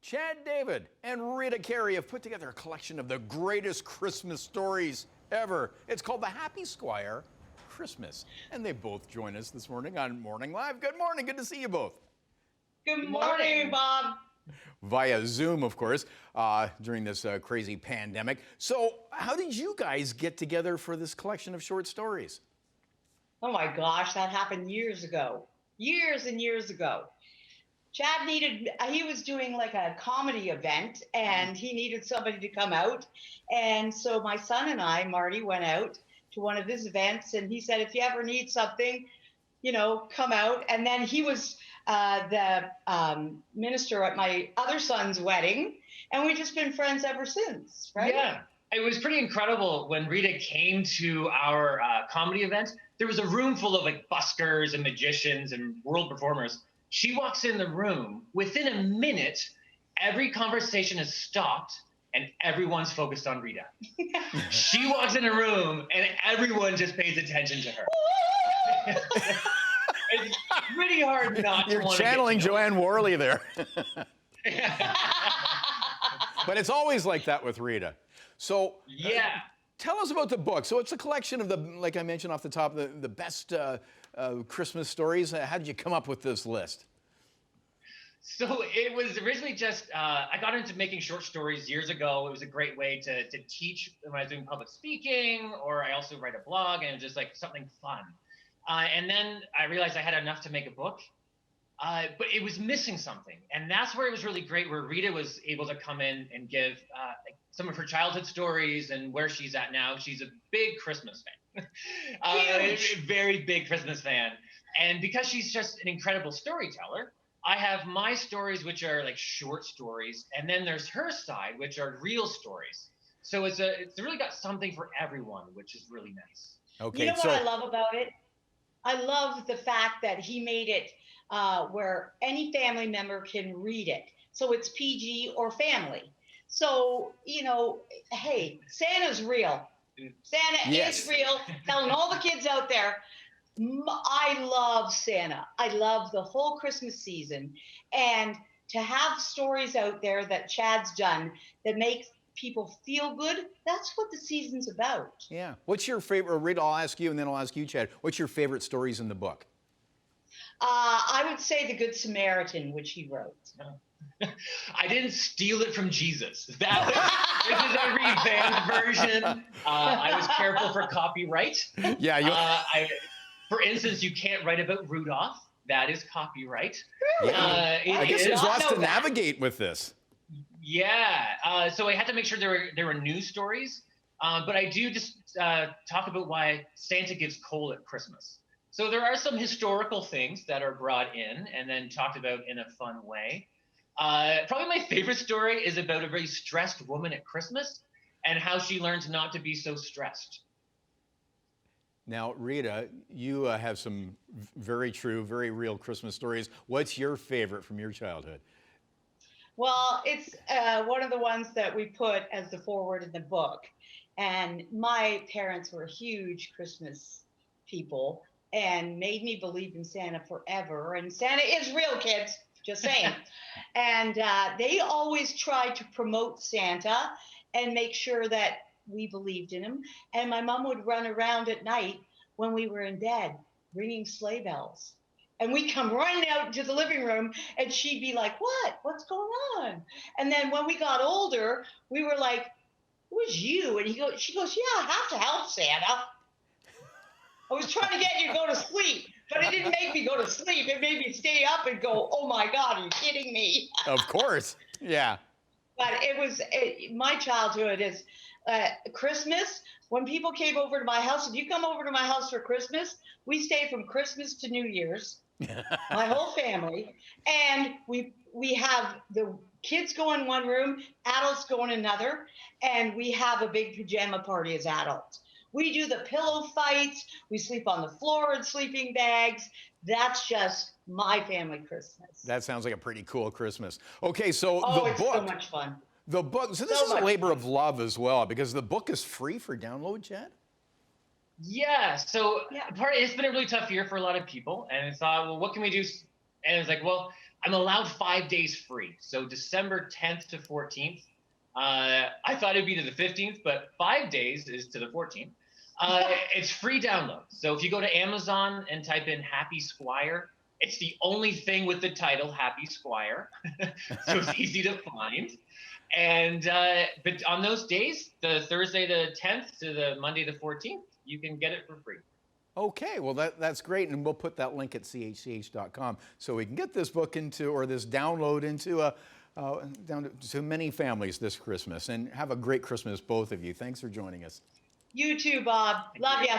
Chad, David, and Rita Carrey have put together a collection of the greatest Christmas stories ever. It's called the Happy Squire Christmas. And they both join us this morning on Morning Live. Good morning. Good to see you both. Good morning, Bob. Via Zoom, of course, during this crazy pandemic. So how did you guys get together for this collection of short stories? Oh my gosh, that happened years ago. Years and years ago. Chad he was doing like a comedy event and he needed somebody to come out. And so my son and I, Marty, went out to one of his events and he said, if you ever need something, come out. And then he was the minister at my other son's wedding. And we've just been friends ever since, right? Yeah. It was pretty incredible when Rita came to our comedy event. There was a room full of like buskers and magicians and world performers. She walks in the room. Within a minute, every conversation has stopped and everyone's focused on Rita. She walks in a room and everyone just pays attention to her. It's pretty hard not to You're want channeling to get to know Joanne Worley there. But it's always like that with Rita. So yeah. Tell us about the book. So it's a collection of like I mentioned off the top, the best Christmas stories. How did you come up with this list? So it was originally just, I got into making short stories years ago. It was a great way to teach when I was doing public speaking, or I also write a blog, and it was just like something fun. And then I realized I had enough to make a book, but it was missing something. And that's where it was really great, where Rita was able to come in and give some of her childhood stories and where she's at now. She's a big Christmas fan, very big Christmas fan. And because she's just an incredible storyteller, I have my stories, which are like short stories, and then there's her side, which are real stories. So it's really got something for everyone, which is really nice. Okay, you know what I love about it? I love the fact that he made it where any family member can read it. So it's PG or family. So, hey, Santa's real. Santa is real. Telling all the kids out there, I love Santa. I love the whole Christmas season. And to have stories out there that Chad's done that makes people feel good, that's what the season's about. Yeah. What's your favorite, Rita, I'll ask you and then I'll ask you, Chad. What's your favorite stories in the book? I would say The Good Samaritan, which he wrote. I didn't steal it from Jesus. This is a revamped version. I was careful for copyright. Yeah. For instance, you can't write about Rudolph. That is copyright. Really? I guess there's lots to navigate with this. Yeah. So I had to make sure there were news stories. But I do just talk about why Santa gives coal at Christmas. So there are some historical things that are brought in and then talked about in a fun way. Probably my favorite story is about a very stressed woman at Christmas and how she learns not to be so stressed. Now, Rita, you have some very true, very real Christmas stories. What's your favorite from your childhood? Well, it's one of the ones that we put as the foreword in the book. And my parents were huge Christmas people and made me believe in Santa forever. And Santa is real, kids, just saying. And they always tried to promote Santa and make sure that we believed in him. And my mom would run around at night when we were in bed, ringing sleigh bells. And we'd come running out into the living room and she'd be like, what's going on? And then when we got older, we were like, who's you? And she goes, yeah, I have to help Santa. I was trying to get you to go to sleep, but it didn't make me go to sleep. It made me stay up and go, oh my God, are you kidding me? Of course, yeah. But my childhood is Christmas. When people came over to my house, if you come over to my house for Christmas, we stay from Christmas to New Year's, my whole family. And we have the kids go in one room, adults go in another, and we have a big pajama party as adults. We do the pillow fights. We sleep on the floor in sleeping bags. That's just my family Christmas. That sounds like a pretty cool Christmas. Okay, so it's so much fun. The book, so this is a labor of love as well, because the book is free for download, Chad? Yeah, so it's been a really tough year for a lot of people, and I thought, well, what can we do? And it's like, well, I'm allowed 5 days free. So December 10th to 14th. I thought it'd be to the 15th, but 5 days is to the 14th. It's free download. So if you go to Amazon and type in Happy Squire, it's the only thing with the title Happy Squire. So it's easy to find. And but on those days, the Thursday the 10th to the Monday the 14th, you can get it for free. Okay, well that's great, and we'll put that link at chch.com so we can get this book into, or this download into down to many families this Christmas. And have a great Christmas, both of you. Thanks for joining us. You too, Bob. Love ya.